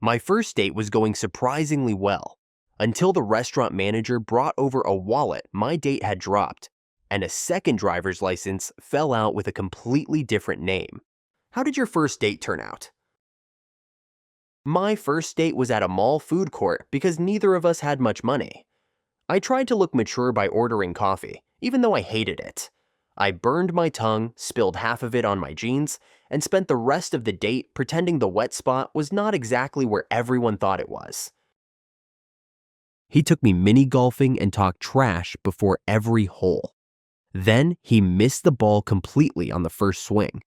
My first date was going surprisingly well, until the restaurant manager brought over a wallet my date had dropped, and a second driver's license fell out with a completely different name. How did your first date turn out? My first date was at a mall food court because neither of us had much money. I tried to look mature by ordering coffee, even though I hated it. I burned my tongue, spilled half of it on my jeans, and spent the rest of the date pretending the wet spot was not exactly where everyone thought it was. He took me mini golfing and talked trash before every hole. Then he missed the ball completely on the first swing.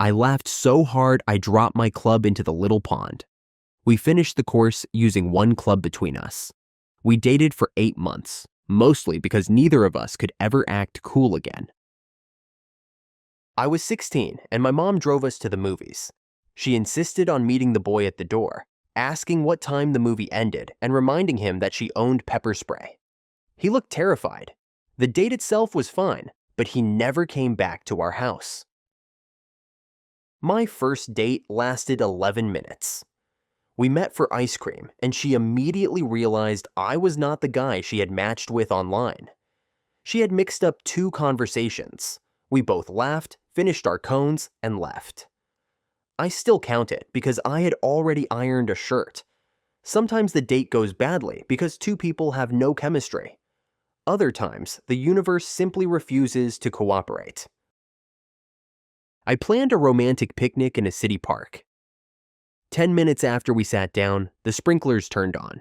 I laughed so hard I dropped my club into the little pond. We finished the course using one club between us. We dated for 8 months, mostly because neither of us could ever act cool again. I was 16 and my mom drove us to the movies. She insisted on meeting the boy at the door, asking what time the movie ended and reminding him that she owned pepper spray. He looked terrified. The date itself was fine, but he never came back to our house. My first date lasted 11 minutes. We met for ice cream, and she immediately realized I was not the guy she had matched with online. She had mixed up 2 conversations. We both laughed, finished our cones, and left. I still count it because I had already ironed a shirt. Sometimes the date goes badly because 2 people have no chemistry. Other times, the universe simply refuses to cooperate. I planned a romantic picnic in a city park. 10 minutes after we sat down, the sprinklers turned on.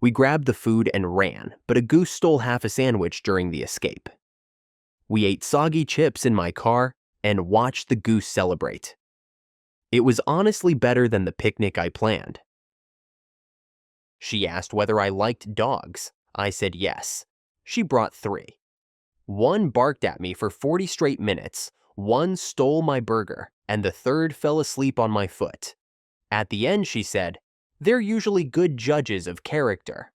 We grabbed the food and ran, but a goose stole half a sandwich during the escape. We ate soggy chips in my car and watched the goose celebrate. It was honestly better than the picnic I planned. She asked whether I liked dogs. I said yes. She brought 3. One barked at me for 40 straight minutes, one stole my burger, and the third fell asleep on my foot. At the end, she said, "They're usually good judges of character."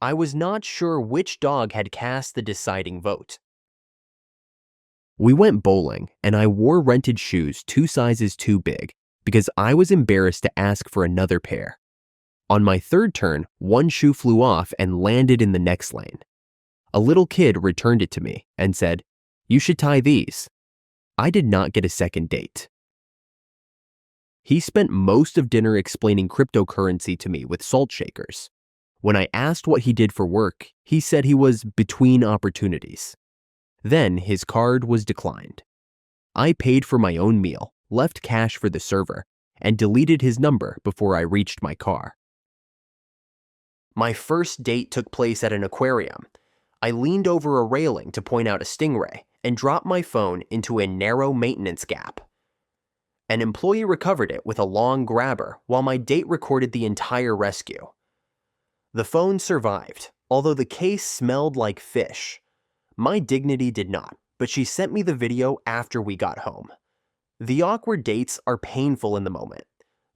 I was not sure which dog had cast the deciding vote. We went bowling, and I wore rented shoes 2 sizes too big because I was embarrassed to ask for another pair. On my third turn, one shoe flew off and landed in the next lane. A little kid returned it to me and said, "You should tie these." I did not get a second date. He spent most of dinner explaining cryptocurrency to me with salt shakers. When I asked what he did for work, he said he was between opportunities. Then his card was declined. I paid for my own meal, left cash for the server, and deleted his number before I reached my car. My first date took place at an aquarium. I leaned over a railing to point out a stingray and dropped my phone into a narrow maintenance gap. An employee recovered it with a long grabber while my date recorded the entire rescue. The phone survived, although the case smelled like fish. My dignity did not, but she sent me the video after we got home. The awkward dates are painful in the moment.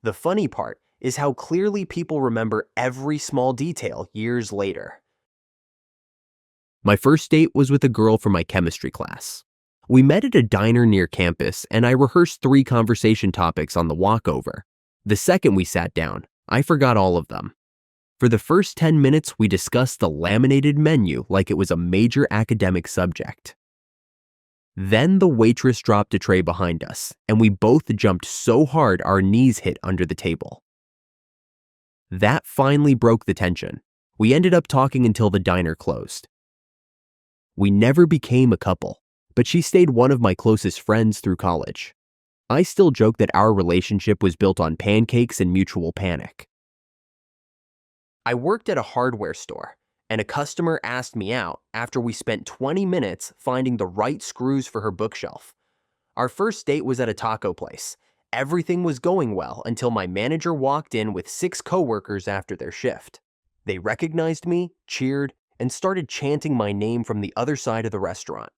The funny part is how clearly people remember every small detail years later. My first date was with a girl from my chemistry class. We met at a diner near campus, and I rehearsed 3 conversation topics on the walkover. The second we sat down, I forgot all of them. For the first 10 minutes, we discussed the laminated menu like it was a major academic subject. Then the waitress dropped a tray behind us, and we both jumped so hard our knees hit under the table. That finally broke the tension. We ended up talking until the diner closed. We never became a couple, but she stayed one of my closest friends through college. I still joke that our relationship was built on pancakes and mutual panic. I worked at a hardware store, and a customer asked me out after we spent 20 minutes finding the right screws for her bookshelf. Our first date was at a taco place. Everything was going well until my manager walked in with 6 coworkers after their shift. They recognized me, cheered, and started chanting my name from the other side of the restaurant.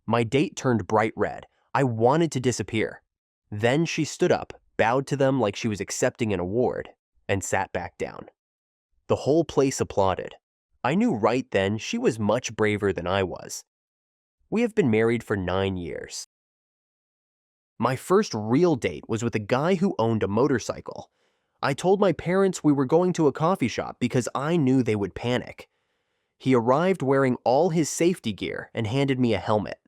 My date turned bright red. I wanted to disappear. Then she stood up, bowed to them like she was accepting an award, and sat back down. The whole place applauded. I knew right then she was much braver than I was. We have been married for 9 years. My first real date was with a guy who owned a motorcycle. I told my parents we were going to a coffee shop because I knew they would panic. He arrived wearing all his safety gear and handed me a helmet.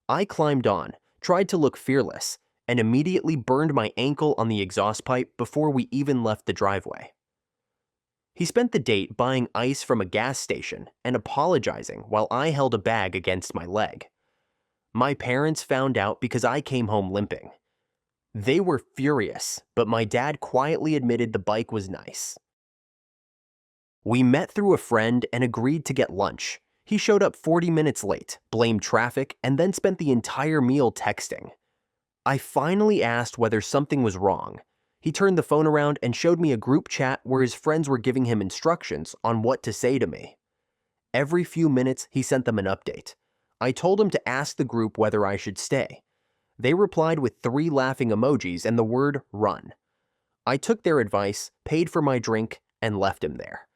I climbed on, tried to look fearless, and immediately burned my ankle on the exhaust pipe before we even left the driveway. He spent the date buying ice from a gas station and apologizing while I held a bag against my leg. My parents found out because I came home limping. They were furious, but my dad quietly admitted the bike was nice. We met through a friend and agreed to get lunch. He showed up 40 minutes late, blamed traffic, and then spent the entire meal texting. I finally asked whether something was wrong. He turned the phone around and showed me a group chat where his friends were giving him instructions on what to say to me. Every few minutes, he sent them an update. I told him to ask the group whether I should stay. They replied with 3 laughing emojis and the word run. I took their advice, paid for my drink, and left him there.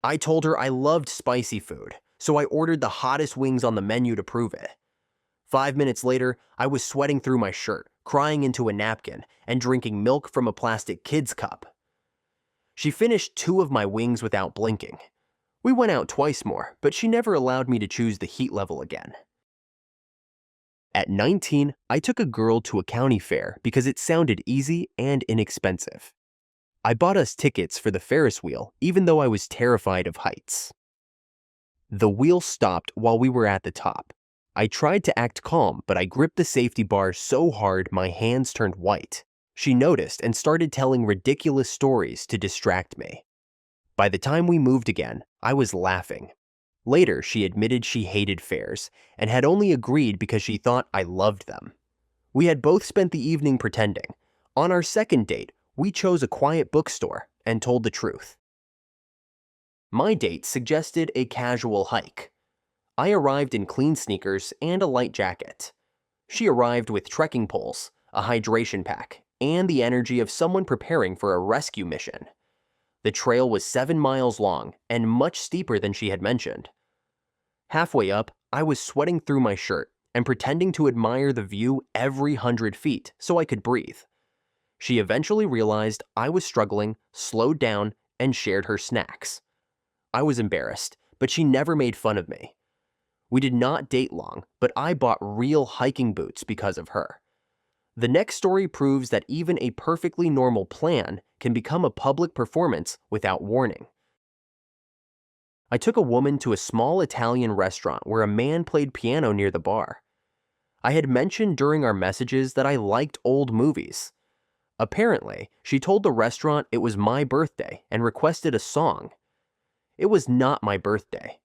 I told her I loved spicy food, so I ordered the hottest wings on the menu to prove it. 5 minutes later, I was sweating through my shirt, crying into a napkin, and drinking milk from a plastic kid's cup. She finished 2 of my wings without blinking. We went out twice more, but she never allowed me to choose the heat level again. At 19, I took a girl to a county fair because it sounded easy and inexpensive. I bought us tickets for the Ferris wheel, even though I was terrified of heights. The wheel stopped while we were at the top. I tried to act calm, but I gripped the safety bar so hard my hands turned white. She noticed and started telling ridiculous stories to distract me. By the time we moved again, I was laughing. Later, she admitted she hated fairs and had only agreed because she thought I loved them. We had both spent the evening pretending. On our second date, we chose a quiet bookstore and told the truth. My date suggested a casual hike. I arrived in clean sneakers and a light jacket. She arrived with trekking poles, a hydration pack, and the energy of someone preparing for a rescue mission. The trail was 7 miles long and much steeper than she had mentioned. Halfway up, I was sweating through my shirt and pretending to admire the view every 100 feet so I could breathe. She eventually realized I was struggling, slowed down, and shared her snacks. I was embarrassed, but she never made fun of me. We did not date long, but I bought real hiking boots because of her. The next story proves that even a perfectly normal plan can become a public performance without warning. I took a woman to a small Italian restaurant where a man played piano near the bar. I had mentioned during our messages that I liked old movies. Apparently, she told the restaurant it was my birthday and requested a song. It was not my birthday.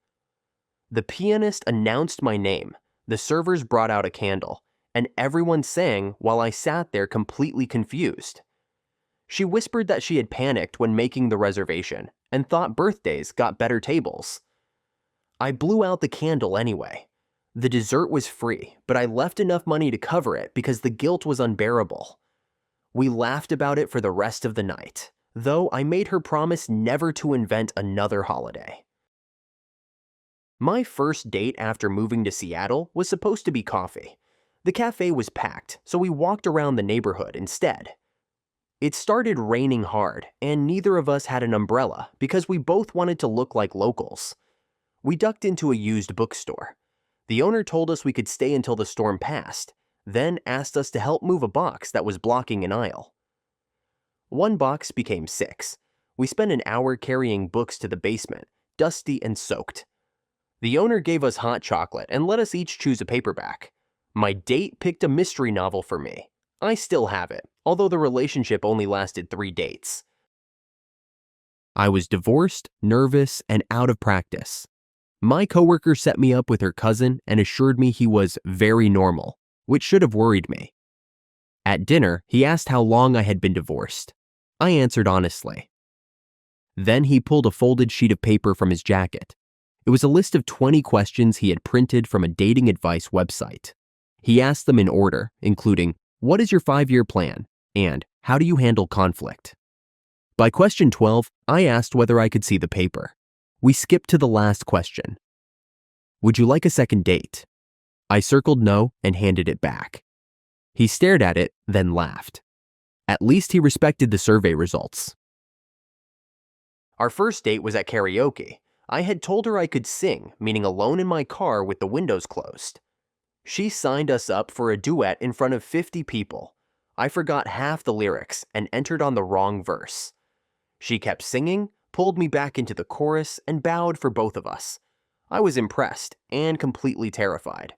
The pianist announced my name, the servers brought out a candle, and everyone sang while I sat there completely confused. She whispered that she had panicked when making the reservation and thought birthdays got better tables. I blew out the candle anyway. The dessert was free, but I left enough money to cover it because the guilt was unbearable. We laughed about it for the rest of the night, though I made her promise never to invent another holiday. My first date after moving to Seattle was supposed to be coffee. The cafe was packed, so we walked around the neighborhood instead. It started raining hard, and neither of us had an umbrella because we both wanted to look like locals. We ducked into a used bookstore. The owner told us we could stay until the storm passed, then asked us to help move a box that was blocking an aisle. 1 box became 6. We spent an hour carrying books to the basement, dusty and soaked. The owner gave us hot chocolate and let us each choose a paperback. My date picked a mystery novel for me. I still have it, although the relationship only lasted 3 dates. I was divorced, nervous, and out of practice. My coworker set me up with her cousin and assured me he was very normal, which should have worried me. At dinner, he asked how long I had been divorced. I answered honestly. Then he pulled a folded sheet of paper from his jacket. It was a list of 20 questions he had printed from a dating advice website. He asked them in order, including, "What is your 5-year plan?" and "How do you handle conflict?" By question 12, I asked whether I could see the paper. We skipped to the last question. "Would you like a second date?" I circled no and handed it back. He stared at it, then laughed. At least he respected the survey results. Our first date was at karaoke. I had told her I could sing, meaning alone in my car with the windows closed. She signed us up for a duet in front of 50 people. I forgot half the lyrics and entered on the wrong verse. She kept singing, pulled me back into the chorus, and bowed for both of us. I was impressed and completely terrified.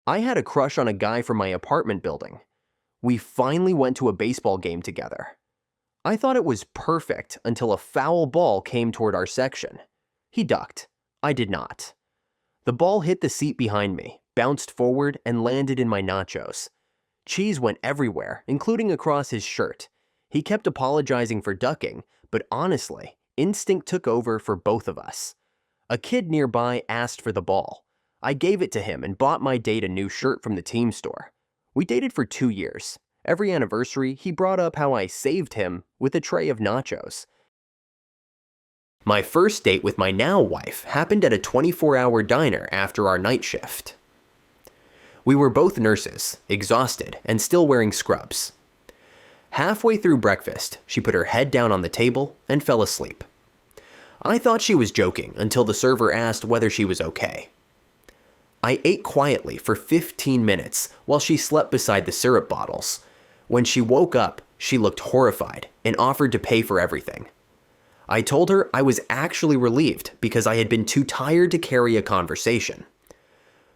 I had a crush on a guy from my apartment building. We finally went to a baseball game together. I thought it was perfect until a foul ball came toward our section. He ducked. I did not. The ball hit the seat behind me, bounced forward, and landed in my nachos. Cheese went everywhere, including across his shirt. He kept apologizing for ducking, but honestly, instinct took over for both of us. A kid nearby asked for the ball. I gave it to him and bought my date a new shirt from the team store. We dated for 2 years. Every anniversary, he brought up how I saved him with a tray of nachos. My first date with my now wife happened at a 24-hour diner after our night shift. We were both nurses, exhausted, and still wearing scrubs. Halfway through breakfast, she put her head down on the table and fell asleep. I thought she was joking until the server asked whether she was okay. I ate quietly for 15 minutes while she slept beside the syrup bottles. When she woke up, she looked horrified and offered to pay for everything. I told her I was actually relieved because I had been too tired to carry a conversation.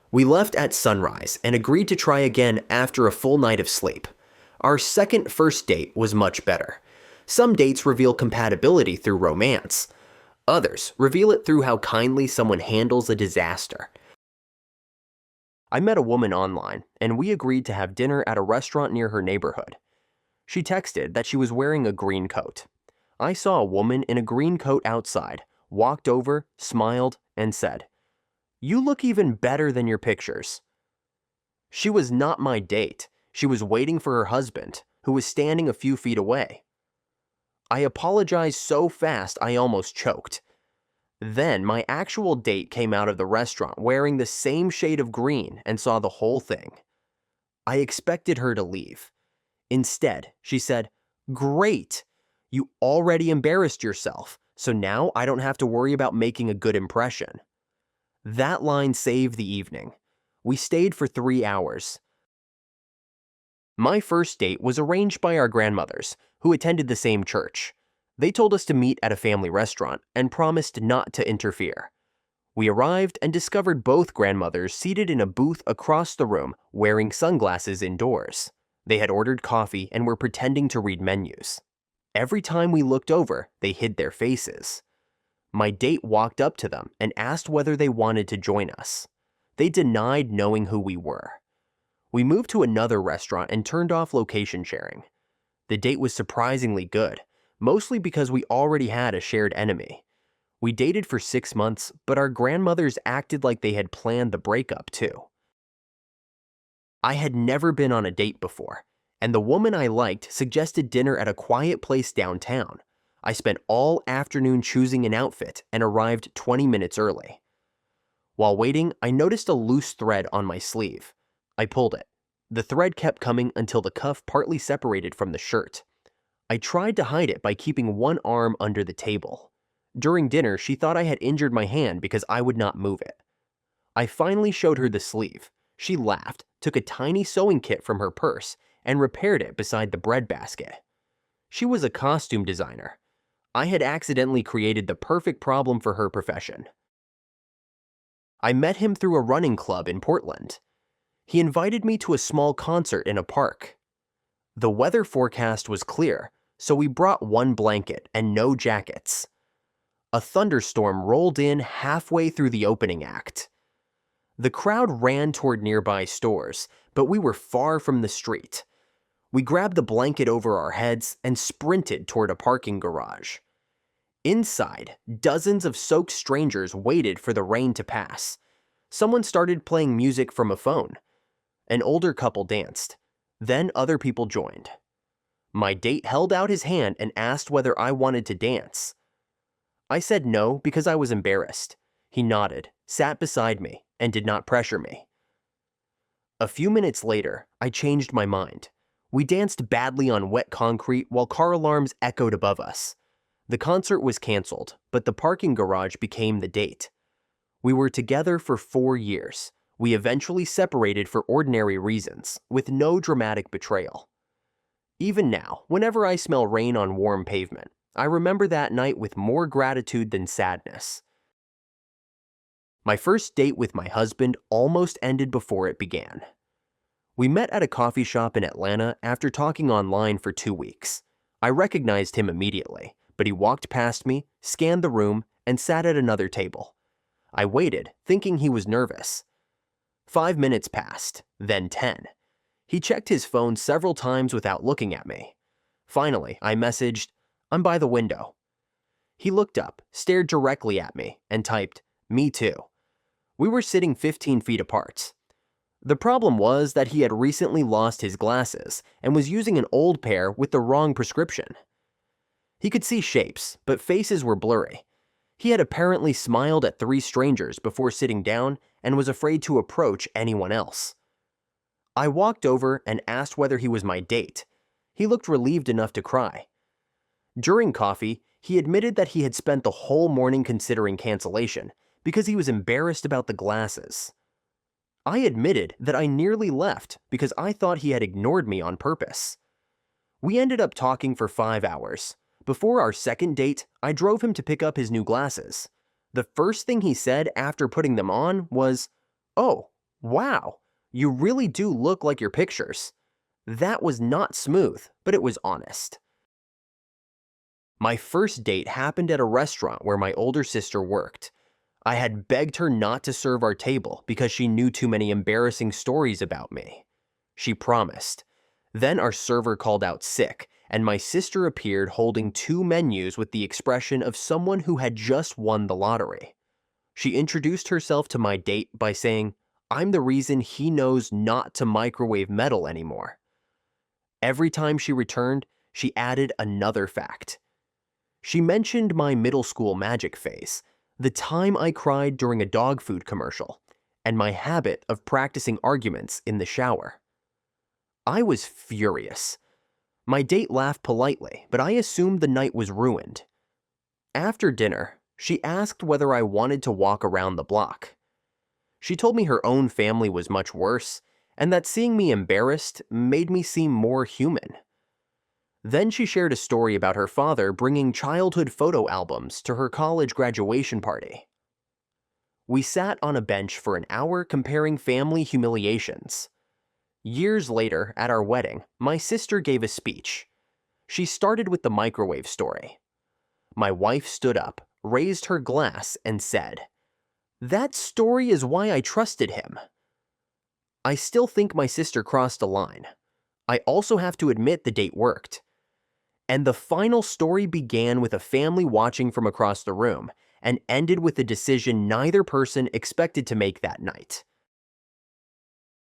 We left at sunrise and agreed to try again after a full night of sleep. Our second first date was much better. Some dates reveal compatibility through romance. Others reveal it through how kindly someone handles a disaster. I met a woman online, and we agreed to have dinner at a restaurant near her neighborhood. She texted that she was wearing a green coat. I saw a woman in a green coat outside, walked over, smiled, and said, "You look even better than your pictures." She was not my date. She was waiting for her husband, who was standing a few feet away. I apologized so fast I almost choked. Then my actual date came out of the restaurant wearing the same shade of green and saw the whole thing. I expected her to leave. Instead, she said, "Great! You already embarrassed yourself, so now I don't have to worry about making a good impression." That line saved the evening. We stayed for 3 hours. My first date was arranged by our grandmothers, who attended the same church. They told us to meet at a family restaurant and promised not to interfere. We arrived and discovered both grandmothers seated in a booth across the room wearing sunglasses indoors. They had ordered coffee and were pretending to read menus. Every time we looked over, they hid their faces. My date walked up to them and asked whether they wanted to join us. They denied knowing who we were. We moved to another restaurant and turned off location sharing. The date was surprisingly good, mostly because we already had a shared enemy. We dated for 6 months, but our grandmothers acted like they had planned the breakup too. I had never been on a date before, and the woman I liked suggested dinner at a quiet place downtown. I spent all afternoon choosing an outfit and arrived 20 minutes early. While waiting, I noticed a loose thread on my sleeve. I pulled it. The thread kept coming until the cuff partly separated from the shirt. I tried to hide it by keeping one arm under the table. During dinner, she thought I had injured my hand because I would not move it. I finally showed her the sleeve. She laughed, took a tiny sewing kit from her purse, and repaired it beside the breadbasket. She was a costume designer. I had accidentally created the perfect problem for her profession. I met him through a running club in Portland. He invited me to a small concert in a park. The weather forecast was clear, so we brought one blanket and no jackets. A thunderstorm rolled in halfway through the opening act. The crowd ran toward nearby stores, but we were far from the street. We grabbed the blanket over our heads and sprinted toward a parking garage. Inside, dozens of soaked strangers waited for the rain to pass. Someone started playing music from a phone. An older couple danced. Then other people joined. My date held out his hand and asked whether I wanted to dance. I said no because I was embarrassed. He nodded, sat beside me, and did not pressure me. A few minutes later, I changed my mind. We danced badly on wet concrete while car alarms echoed above us. The concert was canceled, but the parking garage became the date. We were together for 4 years. We eventually separated for ordinary reasons, with no dramatic betrayal. Even now, whenever I smell rain on warm pavement, I remember that night with more gratitude than sadness. My first date with my husband almost ended before it began. We met at a coffee shop in Atlanta after talking online for 2 weeks. I recognized him immediately, but he walked past me, scanned the room, and sat at another table. I waited, thinking he was nervous. 5 minutes passed, then 10. He checked his phone several times without looking at me. Finally, I messaged, "I'm by the window." He looked up, stared directly at me, and typed, "Me too." We were sitting 15 feet apart. The problem was that he had recently lost his glasses and was using an old pair with the wrong prescription. He could see shapes, but faces were blurry. He had apparently smiled at 3 strangers before sitting down and was afraid to approach anyone else. I walked over and asked whether he was my date. He looked relieved enough to cry. During coffee, he admitted that he had spent the whole morning considering cancellation because he was embarrassed about the glasses. I admitted that I nearly left because I thought he had ignored me on purpose. We ended up talking for 5 hours. Before our second date, I drove him to pick up his new glasses. The first thing he said after putting them on was, "Oh, wow, you really do look like your pictures." That was not smooth, but it was honest. My first date happened at a restaurant where my older sister worked. I had begged her not to serve our table because she knew too many embarrassing stories about me. She promised. Then our server called out sick, and my sister appeared holding 2 menus with the expression of someone who had just won the lottery. She introduced herself to my date by saying, "I'm the reason he knows not to microwave metal anymore." Every time she returned, she added another fact. She mentioned my middle school magic phase, the time I cried during a dog food commercial, and my habit of practicing arguments in the shower. I was furious. My date laughed politely, but I assumed the night was ruined. After dinner, she asked whether I wanted to walk around the block. She told me her own family was much worse, and that seeing me embarrassed made me seem more human. Then she shared a story about her father bringing childhood photo albums to her college graduation party. We sat on a bench for an hour comparing family humiliations. Years later, at our wedding, my sister gave a speech. She started with the microwave story. My wife stood up, raised her glass, and said, "That story is why I trusted him." I still think my sister crossed a line. I also have to admit the date worked. And the final story began with a family watching from across the room and ended with a decision neither person expected to make that night.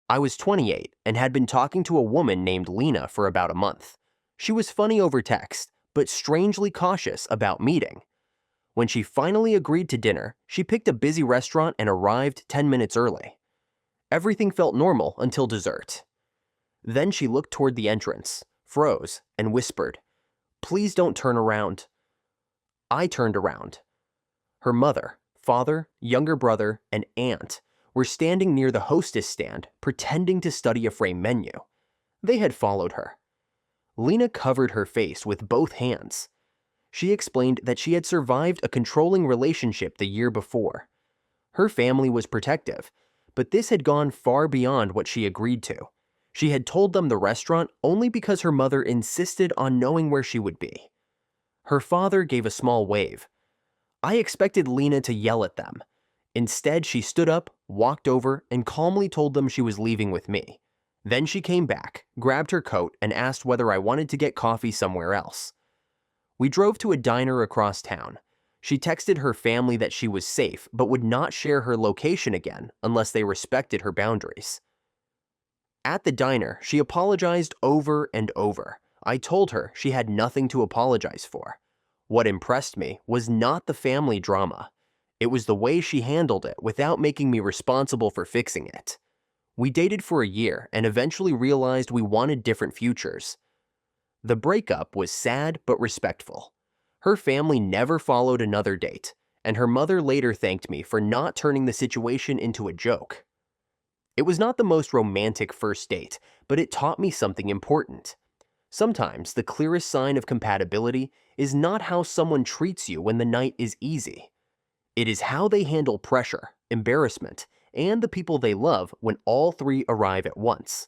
I was 28 and had been talking to a woman named Lena for about a month. She was funny over text, but strangely cautious about meeting. When she finally agreed to dinner, she picked a busy restaurant and arrived 10 minutes early. Everything felt normal until dessert. Then she looked toward the entrance, froze, and whispered, "Please don't turn around." I turned around. Her mother, father, younger brother, and aunt were standing near the hostess stand, pretending to study a frame menu. They had followed her. Lena covered her face with both hands. She explained that she had survived a controlling relationship the year before. Her family was protective, but this had gone far beyond what she agreed to. She had told them the restaurant only because her mother insisted on knowing where she would be. Her father gave a small wave. I expected Lena to yell at them. Instead, she stood up, walked over, and calmly told them she was leaving with me. Then she came back, grabbed her coat, and asked whether I wanted to get coffee somewhere else. We drove to a diner across town. She texted her family that she was safe, but would not share her location again unless they respected her boundaries. At the diner, she apologized over and over. I told her she had nothing to apologize for. What impressed me was not the family drama. It was the way she handled it without making me responsible for fixing it. We dated for a year and eventually realized we wanted different futures. The breakup was sad but respectful. Her family never followed another date, and her mother later thanked me for not turning the situation into a joke. It was not the most romantic first date, but it taught me something important. Sometimes the clearest sign of compatibility is not how someone treats you when the night is easy. It is how they handle pressure, embarrassment, and the people they love when all three arrive at once.